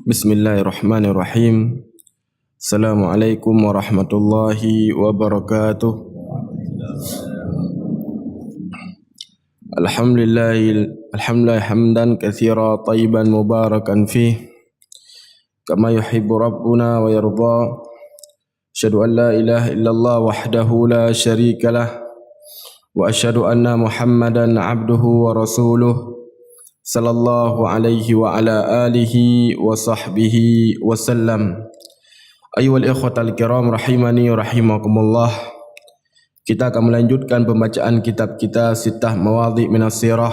Bismillahirrahmanirrahim. Assalamualaikum warahmatullahi wabarakatuh. Alhamdulillah hamdan katsira tayyiban mubarakan fih kama yuhibbu rabbuna wa yarda. Asyhadu an la ilaha illallah wahdahu la syarikalah wa asyhadu anna Muhammadan abduhu wa rasuluh sallallahu alaihi wa ala alihi wa sahbihi wa sallam. Ayyuhal ikhwatal kiram rahimani wa rahimakumullah. Kita akan melanjutkan pembacaan kitab kita Sittah Mawadhi' Minas Sirah,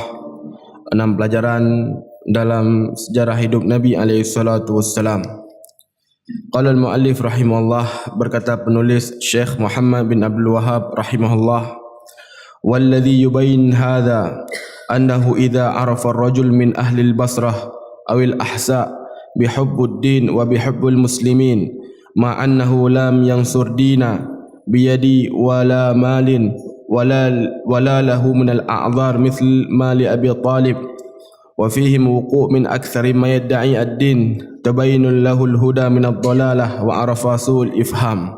6 pelajaran dalam sejarah hidup Nabi alaihi salatu wassalam. Qala al-muallif rahimahullah, berkata penulis Syekh Muhammad bin Abdul Wahhab rahimahullah, walladhi yubayyin hadha annahu idza arafa ar-rajul min ahli al-Basrah aw al-ahsa bihubbud din wa bihubbul muslimin ma annahu lam yansur dina biyadi wala malin wala lahu min al-a'dhar mithl mali Abi Talib wa fihim wuqu' min akthari ma yadda'i ad-din tabayyinun lahu al-huda min ad-dhalalah wa arafa sul ifham.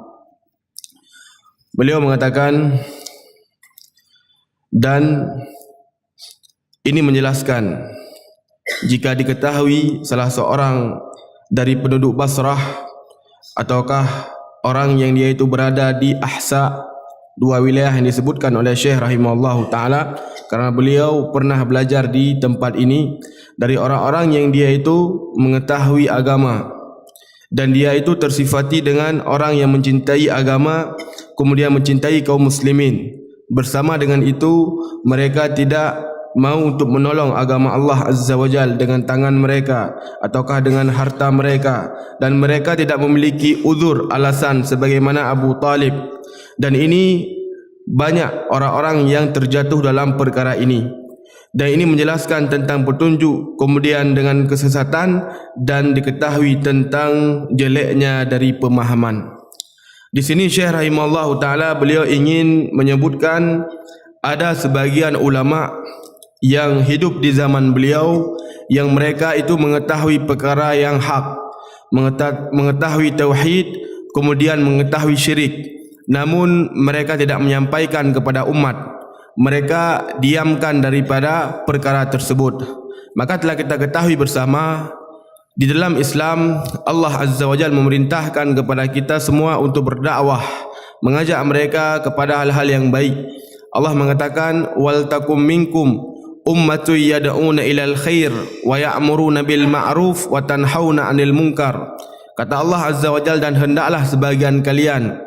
Beliau mengatakan, dan ini menjelaskan jika diketahui salah seorang dari penduduk Basrah ataukah orang yang dia itu berada di Ahsa, dua wilayah yang disebutkan oleh Syekh rahimahullahu ta'ala, karena beliau pernah belajar di tempat ini, dari orang-orang yang dia itu mengetahui agama dan dia itu tersifati dengan orang yang mencintai agama kemudian mencintai kaum muslimin. Bersama dengan itu mereka tidak mau untuk menolong agama Allah Azza wa Jal dengan tangan mereka ataukah dengan harta mereka, dan mereka tidak memiliki uzur alasan sebagaimana Abu Talib. Dan ini banyak orang-orang yang terjatuh dalam perkara ini, dan ini menjelaskan tentang petunjuk kemudian dengan kesesatan dan diketahui tentang jeleknya dari pemahaman. Di sini Syekh rahimahullahu taala beliau ingin menyebutkan ada sebagian ulama yang hidup di zaman beliau yang mereka itu mengetahui perkara yang hak, mengetahui tauhid, kemudian mengetahui syirik, namun mereka tidak menyampaikan kepada umat, mereka diamkan daripada perkara tersebut. Maka telah kita ketahui bersama, di dalam Islam Allah Azza wa Jalla memerintahkan kepada kita semua untuk berdakwah, mengajak mereka kepada hal-hal yang baik. Allah mengatakan, wal takum minkum ummatu yad'una ilal khair wa ya'muruna bil ma'ruf wa tanhauna 'anil munkar. Kata Allah Azza wa Jalla, dan hendaklah sebagian kalian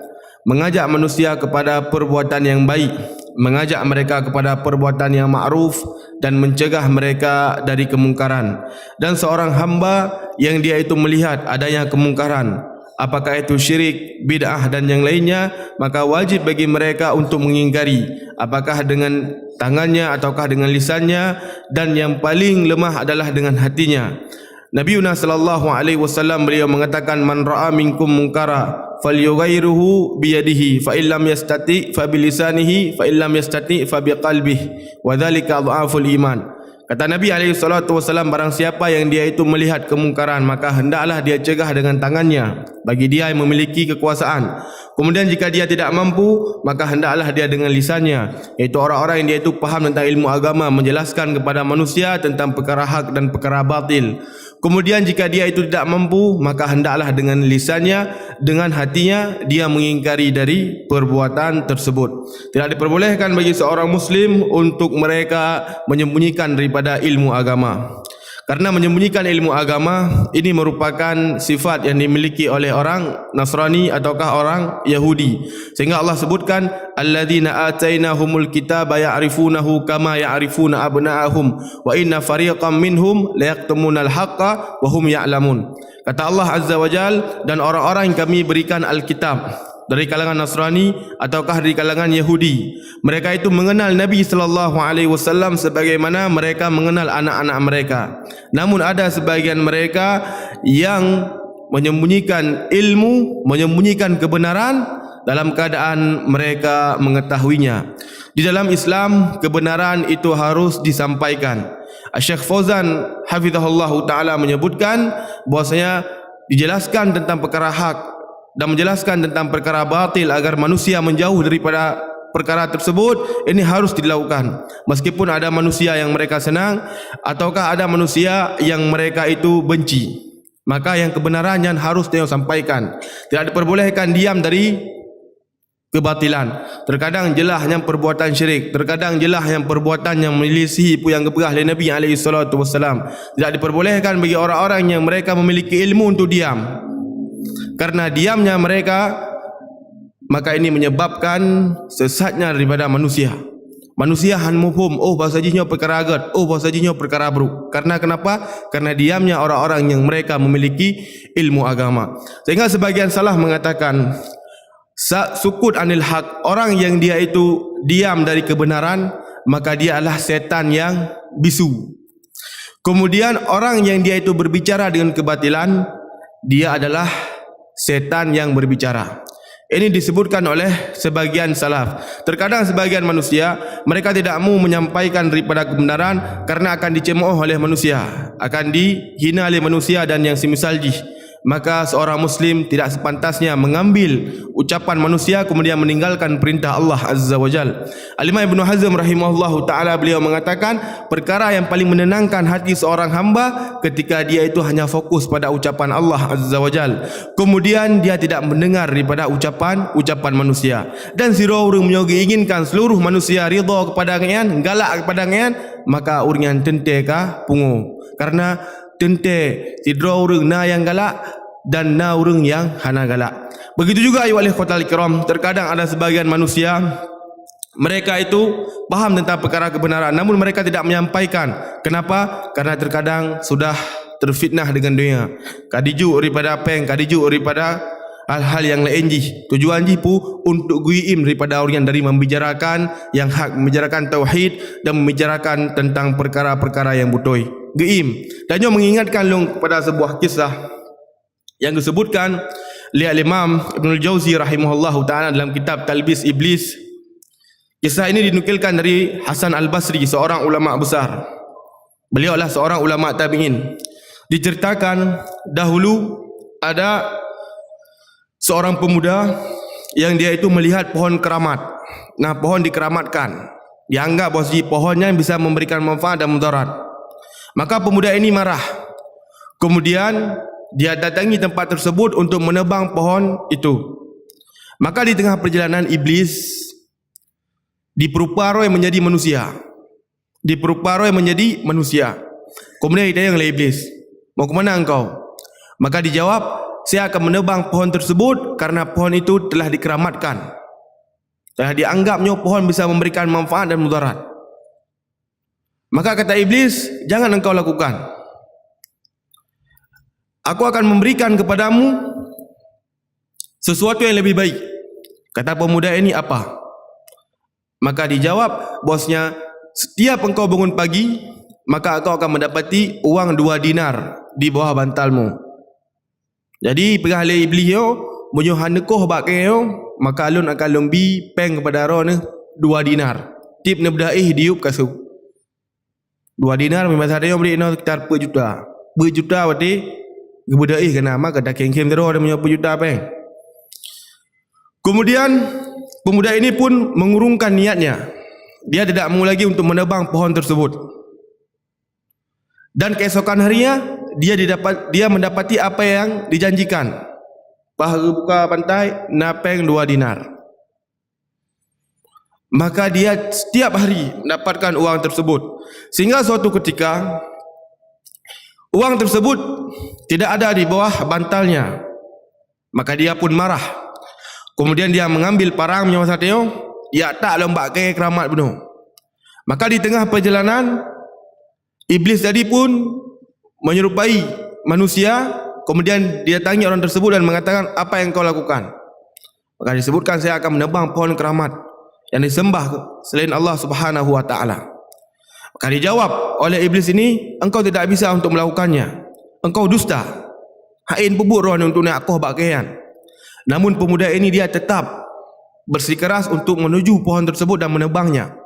mengajak manusia kepada perbuatan yang baik, mengajak mereka kepada perbuatan yang ma'ruf, dan mencegah mereka dari kemungkaran. Dan seorang hamba yang dia itu melihat adanya kemungkaran, apakah itu syirik, bid'ah dan yang lainnya, maka wajib bagi mereka untuk mengingkari, apakah dengan tangannya ataukah dengan lisannya, dan yang paling lemah adalah dengan hatinya. Nabi sallallahu alaihi wasallam beliau mengatakan, man ra'a minkum munkara falyughayyirhu biyadihi fa illam yastati fa bilisanihi fa illam yastati fa biqalbihi wa dzalika dhaful iman. Kata Nabi alaihi salatu wasallam, barang siapa yang dia itu melihat kemungkaran, maka hendaklah dia cegah dengan tangannya bagi dia yang memiliki kekuasaan. Kemudian jika dia tidak mampu, maka hendaklah dia dengan lisannya, yaitu orang-orang yang dia itu paham tentang ilmu agama, menjelaskan kepada manusia tentang perkara hak dan perkara batil. Kemudian jika dia itu tidak mampu, maka hendaklah dengan lisannya, dengan hatinya dia mengingkari dari perbuatan tersebut. Tidak diperbolehkan bagi seorang muslim untuk mereka menyembunyikan daripada ilmu agama, karena menyembunyikan ilmu agama ini merupakan sifat yang dimiliki oleh orang Nasrani ataukah orang Yahudi, sehingga Allah sebutkan, alladzina atainahumul kitaba ya'rifunahu kama ya'rifuna abna'ahum wa inna fariqam minhum layaktumunal haqqa wa hum ya'lamun. Kata Allah Azza wa Jal, dan orang-orang yang kami berikan Alkitab dari kalangan Nasrani ataukah dari kalangan Yahudi, mereka itu mengenal Nabi sallallahu alaihi wasallam sebagaimana mereka mengenal anak-anak mereka. Namun ada sebagian mereka yang menyembunyikan ilmu, menyembunyikan kebenaran dalam keadaan mereka mengetahuinya. Di dalam Islam kebenaran itu harus disampaikan. Syekh Fauzan hafizahullah taala menyebutkan bahwasanya dijelaskan tentang perkara hak dan menjelaskan tentang perkara batil agar manusia menjauh daripada perkara tersebut. Ini harus dilakukan meskipun ada manusia yang mereka senang ataukah ada manusia yang mereka itu benci. Maka yang kebenaran yang harus dia sampaikan. Tidak diperbolehkan diam dari kebatilan. Terkadang jelah yang perbuatan syirik, terkadang jelah yang perbuatan yang menyelisihi yang keperah oleh Nabi SAW. Tidak diperbolehkan bagi orang-orang yang mereka memiliki ilmu untuk diam. Karena diamnya mereka, maka ini menyebabkan sesatnya daripada manusia. Manusia han mufhum, oh bahasa jinnya perkara agak, oh bahasa jinnya perkara buruk. Karena kenapa? Karena diamnya orang-orang yang mereka memiliki ilmu agama. Sehingga sebagian salah mengatakan sukut anil haq, orang yang dia itu diam dari kebenaran, maka dia adalah setan yang bisu. Kemudian orang yang dia itu berbicara dengan kebatilan, dia adalah setan yang berbicara. Ini disebutkan oleh sebagian salaf. Terkadang sebagian manusia mereka tidak mau menyampaikan daripada kebenaran karena akan dicemooh oleh manusia, akan dihina oleh manusia dan yang semisal jih. Maka seorang muslim tidak sepantasnya mengambil ucapan manusia kemudian meninggalkan perintah Allah Azza wa Jal. Al-Imam Ibn Hazm rahimahullahu ta'ala beliau mengatakan perkara yang paling menenangkan hati seorang hamba ketika dia itu hanya fokus pada ucapan Allah Azza wa Jal, kemudian dia tidak mendengar daripada ucapan manusia. Dan sira urang menyogi inginkan seluruh manusia ridha kepada ngian, galak kepada ngian, maka urang tente ka pungu. Karena tente sidra urang na yang galak dan na urang yang hana galak. Begitu juga ayuh ikhwatal kiram, terkadang ada sebagian manusia mereka itu paham tentang perkara kebenaran namun mereka tidak menyampaikan. Kenapa? Karena terkadang sudah terfitnah dengan dunia. Kadiju daripada peng, kadiju daripada hal-hal yang lain jih. Tujuan jih pu untuk guiim daripada orang dari membicarakan yang hak, membicarakan tauhid dan membicarakan tentang perkara-perkara yang butoi. Geim. Dan dia mengingatkan long kepada sebuah kisah yang disebutkan oleh Imam Ibnul Jauzi rahimahullahu taala dalam kitab Talbis Iblis. Kisah ini dinukilkan dari Hasan Al-Basri, seorang ulama besar. Beliau adalah seorang ulama tabi'in. Diceritakan dahulu ada seorang pemuda yang dia itu melihat pohon keramat. Nah, pohon dikeramatkan. Dianggap bahwa pohonnya bisa memberikan manfaat dan mudarat. Maka pemuda ini marah. Kemudian dia datangi tempat tersebut untuk menebang pohon itu. Maka di tengah perjalanan iblis diperuparoi menjadi manusia. Diperuparoi menjadi manusia. Kemudian ditanya oleh iblis, mau ke mana engkau? Maka dijawab, saya akan menebang pohon tersebut karena pohon itu telah dikeramatkan. Telah dianggapnya pohon bisa memberikan manfaat dan mudarat. Maka kata iblis, jangan engkau lakukan. Aku akan memberikan kepadamu sesuatu yang lebih baik. Kata pemuda ini, apa? Maka dijawab, bosnya, setiap engkau bangun pagi, maka engkau akan mendapati uang 2 dinar di bawah bantalmu. Jadi pegah le iblis yo, bunyo hanekoh bak ke yo, maka alun akan lombi peng kepada ro ne 2 dinar. Tip ne bdaih diup kasu. 2 dinar memang ada yang beri no sekitar 4 juta. 4 juta berarti gebudai kena mak kata kem-kem terus ada punya 4 juta peng. Kemudian pemuda ini pun mengurungkan niatnya. Dia tidak mau lagi untuk menebang pohon tersebut. Dan keesokan harinya dia mendapati apa yang dijanjikan. Pahala buka pantai napeng 2 dinar. Maka dia setiap hari mendapatkan uang tersebut. Sehingga suatu ketika uang tersebut tidak ada di bawah bantalnya. Maka dia pun marah. Kemudian dia mengambil parang punya sateo, ya tak lembak ke keramat penuh. Maka di tengah perjalanan iblis tadi pun menyerupai manusia. Kemudian dia tanya orang tersebut dan mengatakan, apa yang kau lakukan? Maka disebutkan, saya akan menebang pohon keramat yang disembah selain Allah Subhanahu wa taala. Maka dijawab oleh iblis ini, engkau tidak bisa untuk melakukannya. Engkau dusta. Hain bubur roh untuk nak akoh bakian. Namun pemuda ini dia tetap bersikeras untuk menuju pohon tersebut dan menebangnya.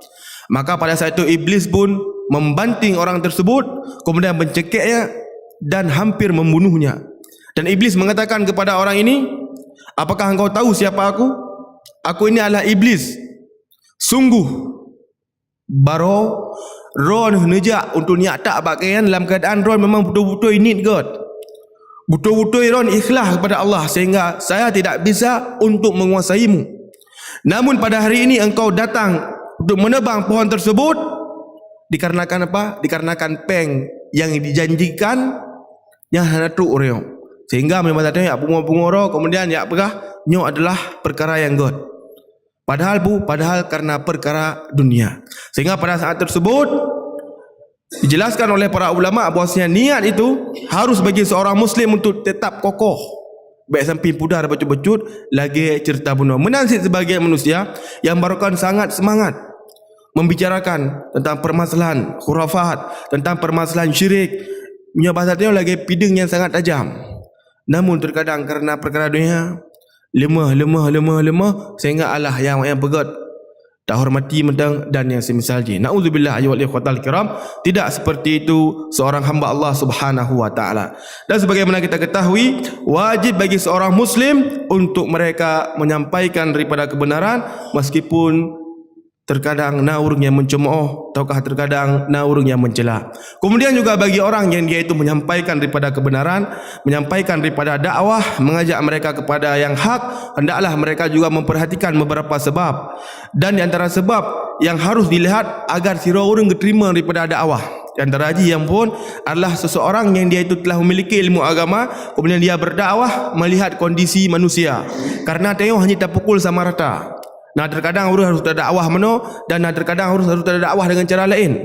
Maka pada saat itu iblis pun membanting orang tersebut, kemudian mencekiknya dan hampir membunuhnya. Dan iblis mengatakan kepada orang ini, apakah engkau tahu siapa aku? Aku ini adalah iblis. Sungguh baro Ron nejak untuk niat tak pakaian dalam keadaan Ron memang betul-betul need God. Betul-betul Ron ikhlas kepada Allah sehingga saya tidak bisa untuk menguasaimu. Namun pada hari ini engkau datang untuk menebang pohon tersebut dikarenakan apa? Dikarenakan peng yang dijanjikan yang hanatuk orang. Sehingga memang tadi ya bunga-bunga kemudian ya apakah? Nyo adalah perkara yang God. Padahal karena perkara dunia. Sehingga pada saat tersebut dijelaskan oleh para ulama bahwasanya niat itu harus bagi seorang muslim untuk tetap kokoh. Baik sampai pudar becut-becut lagi cerita bunuh. Menasib sebagai manusia yang merupakan sangat semangat membicarakan tentang permasalahan khurafat, tentang permasalahan syirik. Punya bahasa dia lagi piding yang sangat tajam. Namun terkadang karena perkara dunia lemah sehingga Allah yang pegat tak hormati mentang dan yang semisal je. Nauzubillah ayyuhal ikhwatal kiram. Tidak seperti itu seorang hamba Allah Subhanahu wa taala. Dan sebagaimana kita ketahui, wajib bagi seorang muslim untuk mereka menyampaikan daripada kebenaran meskipun terkadang naur yang mencemooh ataukah terkadang naur yang mencela. Kemudian juga bagi orang yang dia itu menyampaikan daripada kebenaran, menyampaikan daripada dakwah, mengajak mereka kepada yang hak, hendaklah mereka juga memperhatikan beberapa sebab. Dan di antara sebab yang harus dilihat agar si orang diterima daripada dakwah, di antara haji yang pun adalah seseorang yang dia itu telah memiliki ilmu agama, kemudian dia berdakwah melihat kondisi manusia. Karena tengok hanya terpukul sama rata. Nah terkadang harus ada dakwah meno dan terkadang harus ada dakwah dengan cara lain.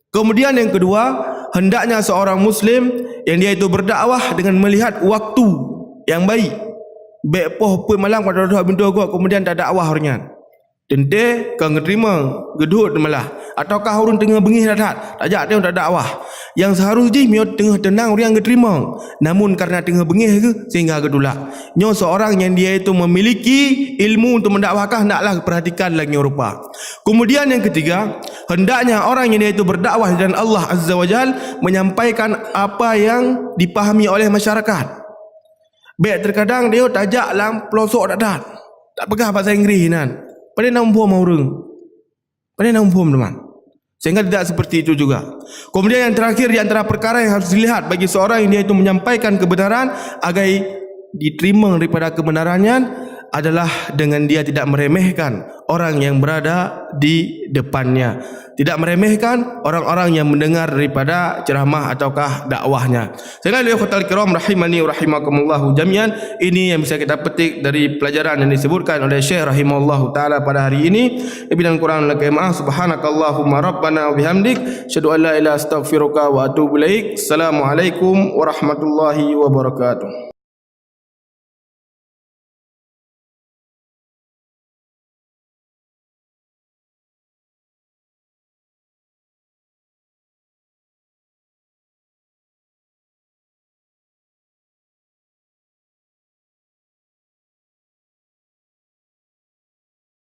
Kemudian yang kedua, hendaknya seorang muslim yang dia itu berdakwah dengan melihat waktu yang baik. Baik poh pun malam pada dah bintu gua kemudian tak dakwah orangnya. Tente kau terima gedut malah ataukah orang tengah bengih dah tak ajak dia tak dakwah. Yang seharusnya mio tengah tenang orang terima. Namun karena tengah bengih ke sehingga gedulak. Nyo seorang yang dia itu memiliki ilmu untuk mendakwahkan hendaklah perhatikan lagi rupa. Kemudian yang ketiga, hendaknya orang yang dia itu berdakwah dan Allah Azza wa Jal menyampaikan apa yang dipahami oleh masyarakat. Baik terkadang dia tajak dalam pelosok tak pegah bahasa Inggeris kan. Pada nampu orang. Pada nampu teman. Sehingga tidak seperti itu juga. Kemudian yang terakhir di antara perkara yang harus dilihat bagi seorang yang dia itu menyampaikan kebenaran agar diterima daripada kebenarannya adalah dengan dia tidak meremehkan orang yang berada di depannya, tidak meremehkan orang-orang yang mendengar daripada ceramah ataukah dakwahnya. Sekali ikhwatal kiram rahimani wa rahimakumullah jami'an, ini yang bisa kita petik dari pelajaran yang disebutkan oleh Syekh rahimahullah taala pada hari ini. Lebih dan kurang lagi maaf. Subhanakallahumma rabbana wa bihamdik, syadu an la ilaha astaghfiruka wa atubu ilaik. Assalamualaikum warahmatullahi wabarakatuh.